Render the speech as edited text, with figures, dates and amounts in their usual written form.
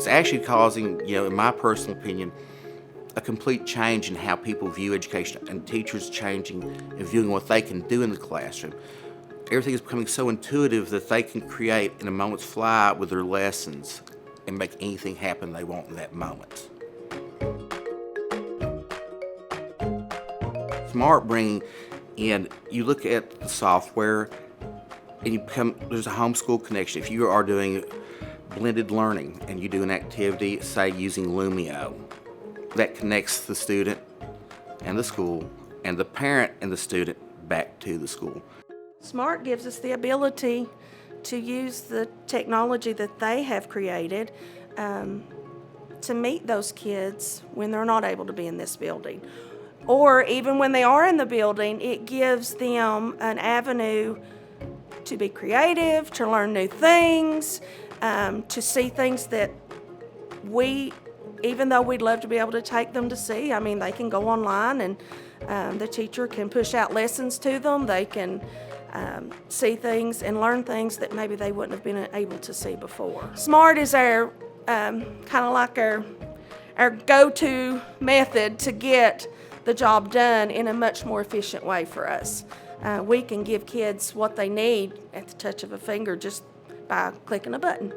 It's actually causing, in my personal opinion, a complete change in how people view education, and teachers changing and viewing what they can do in the classroom. Everything is becoming so intuitive that they can create in a moment's fly with their lessons and make anything happen they want in that moment. Smart bringing in, you look at the software and there's a homeschool connection. If you are doing blended learning and you do an activity, say using Lumio, that connects the student and the school and the parent and the student back to the school. Smart gives us the ability to use the technology that they have created to meet those kids when they're not able to be in this building. Or even when they are in the building, it gives them an avenue to be creative, to learn new things, to see things that even though we'd love to be able to take them to see, they can go online and the teacher can push out lessons to them. They can see things and learn things that maybe they wouldn't have been able to see before. Smart is our kind of like our go-to method to get the job done in a much more efficient way for us. We can give kids what they need at the touch of a finger just by clicking a button.